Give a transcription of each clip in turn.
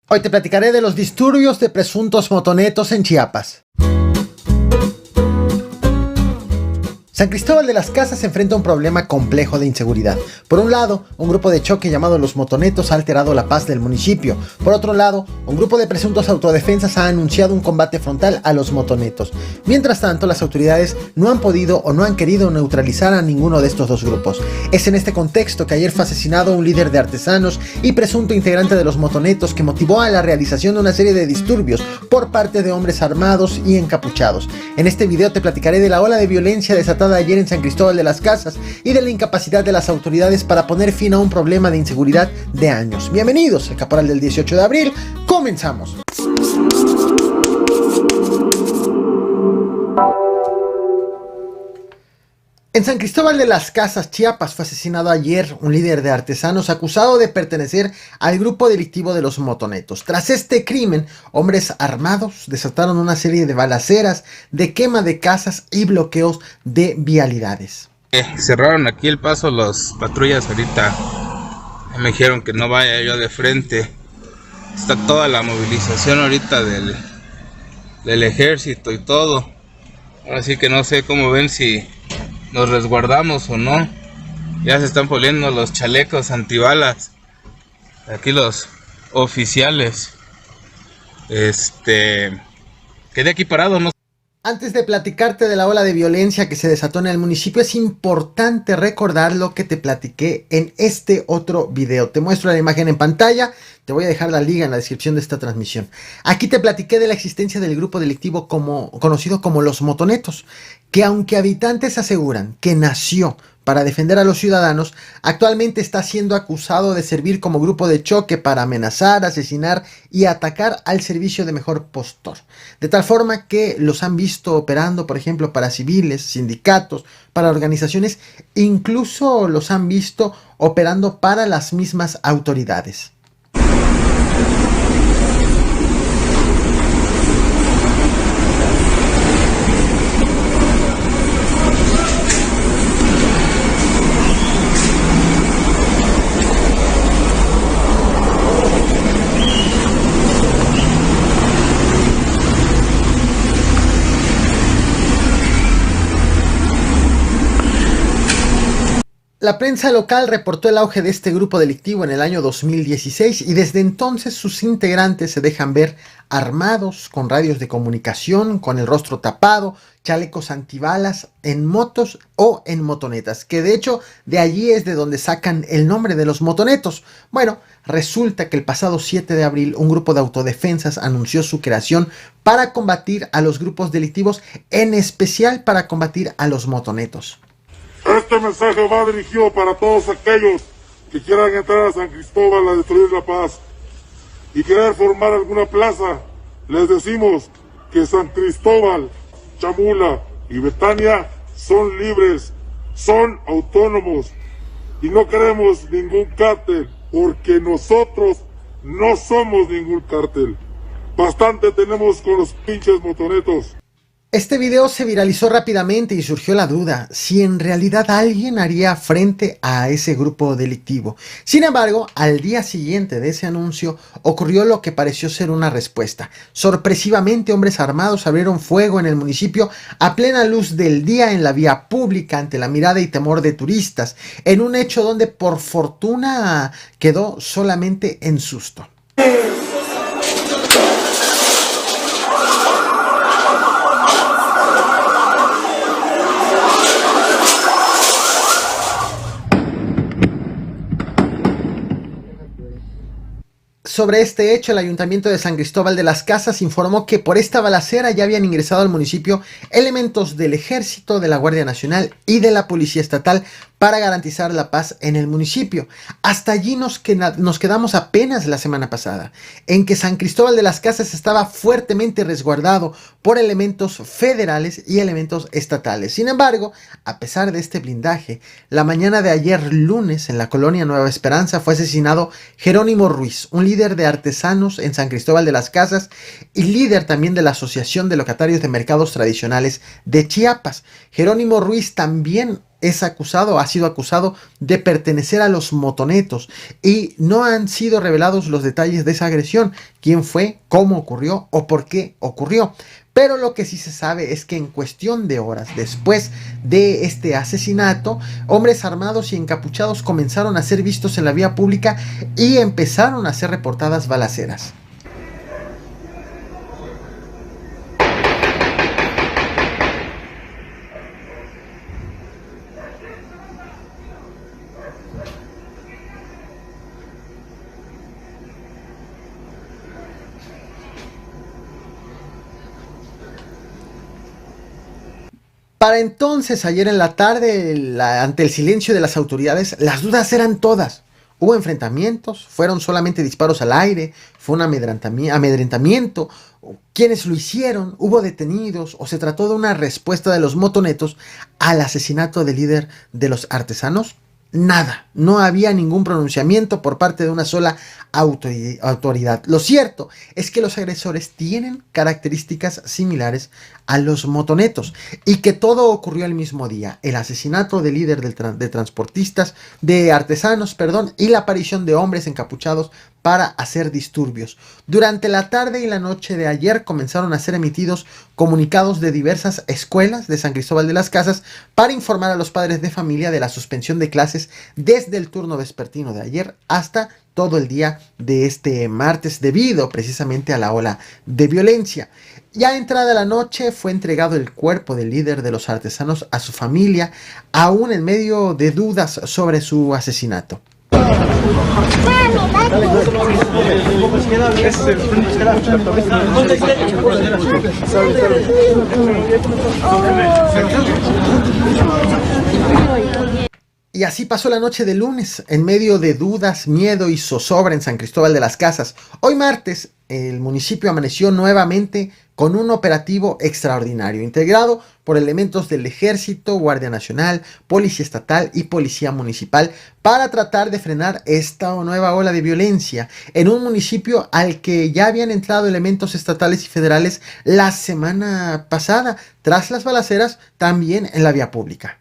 Hoy te platicaré de los disturbios de presuntos motonetos en Chiapas. San Cristóbal de las Casas se enfrenta a un problema complejo de inseguridad. Por un lado, un grupo de choque llamado Los Motonetos ha alterado la paz del municipio. Por otro lado, un grupo de presuntos autodefensas ha anunciado un combate frontal a los motonetos. Mientras tanto, las autoridades no han podido o no han querido neutralizar a ninguno de estos dos grupos. Es en este contexto que ayer fue asesinado un líder de artesanos y presunto integrante de los motonetos que motivó a la realización de una serie de disturbios por parte de hombres armados y encapuchados. En este video te platicaré de la ola de violencia desatada ayer en San Cristóbal de las Casas y de la incapacidad de las autoridades para poner fin a un problema de inseguridad de años. Bienvenidos al Caporal del 18 de abril, comenzamos. En San Cristóbal de las Casas, Chiapas, fue asesinado ayer un líder de artesanos acusado de pertenecer al grupo delictivo de los motonetos. Tras este crimen, hombres armados desataron una serie de balaceras, de quema de casas y bloqueos de vialidades. Cerraron aquí el paso las patrullas ahorita. Me dijeron que no vaya yo de frente. Está toda la movilización ahorita del ejército y todo. Ahora sí que no sé cómo ven si nos resguardamos o no. Ya se están poniendo los chalecos antibalas. Aquí los oficiales. Quedé aquí parado, no. Antes de platicarte de la ola de violencia que se desató en el municipio, es importante recordar lo que te platiqué en este otro video. Te muestro la imagen en pantalla, te voy a dejar la liga en la descripción de esta transmisión. Aquí te platiqué de la existencia del grupo delictivo conocido como los motonetos, que aunque habitantes aseguran que nació para defender a los ciudadanos, actualmente está siendo acusado de servir como grupo de choque para amenazar, asesinar y atacar al servicio de mejor postor. De tal forma que los han visto operando, por ejemplo, para civiles, sindicatos, para organizaciones, incluso los han visto operando para las mismas autoridades. La prensa local reportó el auge de este grupo delictivo en el año 2016 y desde entonces sus integrantes se dejan ver armados, con radios de comunicación, con el rostro tapado, chalecos antibalas, en motos o en motonetas, que de hecho de allí es de donde sacan el nombre de los motonetos. Bueno, resulta que el pasado 7 de abril un grupo de autodefensas anunció su creación para combatir a los grupos delictivos, en especial para combatir a los motonetos. Este mensaje va dirigido para todos aquellos que quieran entrar a San Cristóbal a destruir la paz y querer formar alguna plaza. Les decimos que San Cristóbal, Chamula y Betania son libres, son autónomos y no queremos ningún cártel porque nosotros no somos ningún cártel. Bastante tenemos con los pinches motonetos. Este video se viralizó rápidamente y surgió la duda si en realidad alguien haría frente a ese grupo delictivo. Sin embargo, al día siguiente de ese anuncio ocurrió lo que pareció ser una respuesta. Sorpresivamente, hombres armados abrieron fuego en el municipio a plena luz del día en la vía pública ante la mirada y temor de turistas, en un hecho donde por fortuna quedó solamente en susto. Sobre este hecho, el Ayuntamiento de San Cristóbal de las Casas informó que por esta balacera ya habían ingresado al municipio elementos del Ejército, de la Guardia Nacional y de la Policía Estatal para garantizar la paz en el municipio. Hasta allí nos quedamos apenas la semana pasada, en que San Cristóbal de las Casas estaba fuertemente resguardado por elementos federales y elementos estatales. Sin embargo, a pesar de este blindaje, la mañana de ayer lunes en la colonia Nueva Esperanza fue asesinado Jerónimo Ruiz, un líder de artesanos en San Cristóbal de las Casas y líder también de la Asociación de Locatarios de Mercados Tradicionales de Chiapas. Jerónimo Ruiz también ha sido acusado de pertenecer a los motonetos y no han sido revelados los detalles de esa agresión, quién fue, cómo ocurrió o por qué ocurrió. Pero lo que sí se sabe es que en cuestión de horas después de este asesinato, hombres armados y encapuchados comenzaron a ser vistos en la vía pública y empezaron a ser reportadas balaceras. Para entonces, ayer en la tarde, ante el silencio de las autoridades, las dudas eran todas. Hubo enfrentamientos, fueron solamente disparos al aire, fue un amedrentamiento, quiénes lo hicieron, hubo detenidos o se trató de una respuesta de los motonetos al asesinato del líder de los artesanos. Nada, no había ningún pronunciamiento por parte de una sola autoridad. Lo cierto es que los agresores tienen características similares a los motonetos y que todo ocurrió el mismo día. El asesinato del líder de artesanos, y la aparición de hombres encapuchados para hacer disturbios. Durante la tarde y la noche de ayer comenzaron a ser emitidos comunicados de diversas escuelas de San Cristóbal de las Casas para informar a los padres de familia de la suspensión de clases desde el turno vespertino de ayer hasta todo el día de este martes debido precisamente a la ola de violencia. Ya entrada la noche fue entregado el cuerpo del líder de los artesanos a su familia, aún en medio de dudas sobre su asesinato. Y así pasó la noche de lunes, en medio de dudas, miedo y zozobra en San Cristóbal de las Casas. Hoy martes, el municipio amaneció nuevamente con un operativo extraordinario, integrado por elementos del Ejército, Guardia Nacional, Policía Estatal y Policía Municipal, para tratar de frenar esta nueva ola de violencia en un municipio al que ya habían entrado elementos estatales y federales la semana pasada, tras las balaceras también en la vía pública.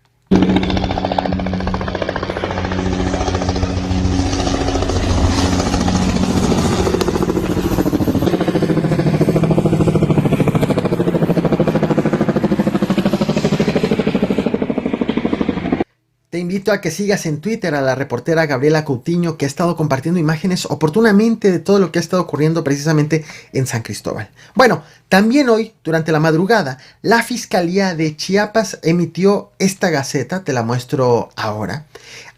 Te invito a que sigas en Twitter a la reportera Gabriela Coutinho, que ha estado compartiendo imágenes oportunamente de todo lo que ha estado ocurriendo precisamente en San Cristóbal. Bueno, también hoy, durante la madrugada, la Fiscalía de Chiapas emitió esta gaceta, te la muestro ahora.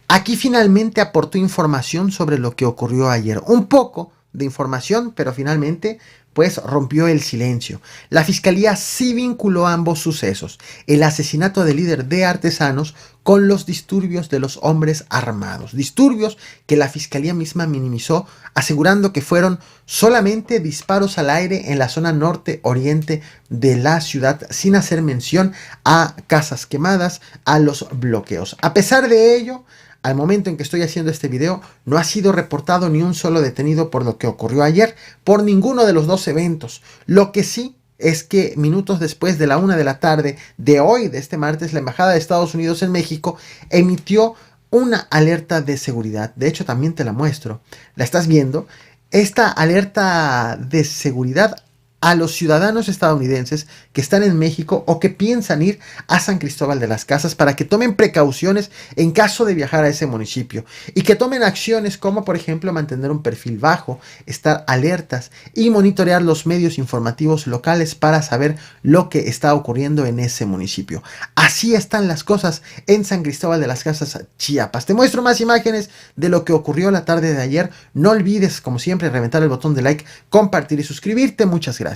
Aquí finalmente aportó información sobre lo que ocurrió ayer. Un poco de información, pero finalmente pues rompió el silencio. La fiscalía sí vinculó ambos sucesos, el asesinato del líder de artesanos con los disturbios de los hombres armados. Disturbios que la fiscalía misma minimizó, asegurando que fueron solamente disparos al aire en la zona norte-oriente de la ciudad, sin hacer mención a casas quemadas, a los bloqueos. A pesar de ello, al momento en que estoy haciendo este video, no ha sido reportado ni un solo detenido por lo que ocurrió ayer, por ninguno de los dos eventos. Lo que sí es que minutos después de la 1 de la tarde de hoy, de este martes, la Embajada de Estados Unidos en México emitió una alerta de seguridad. De hecho, también te la muestro. ¿La estás viendo? Esta alerta de seguridad a los ciudadanos estadounidenses que están en México o que piensan ir a San Cristóbal de las Casas para que tomen precauciones en caso de viajar a ese municipio y que tomen acciones como, por ejemplo, mantener un perfil bajo, estar alertas y monitorear los medios informativos locales para saber lo que está ocurriendo en ese municipio. Así están las cosas en San Cristóbal de las Casas, Chiapas. Te muestro más imágenes de lo que ocurrió la tarde de ayer. No olvides, como siempre, reventar el botón de like, compartir y suscribirte. Muchas gracias.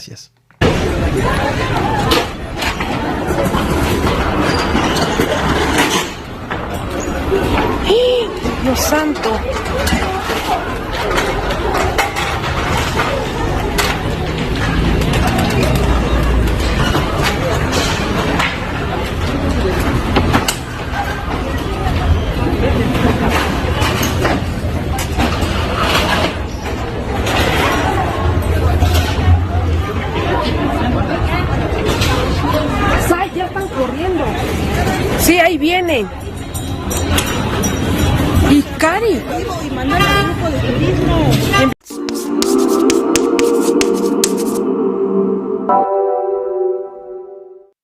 Dios santo. Sí, ahí viene. Cari. Y mándale al grupo de turismo.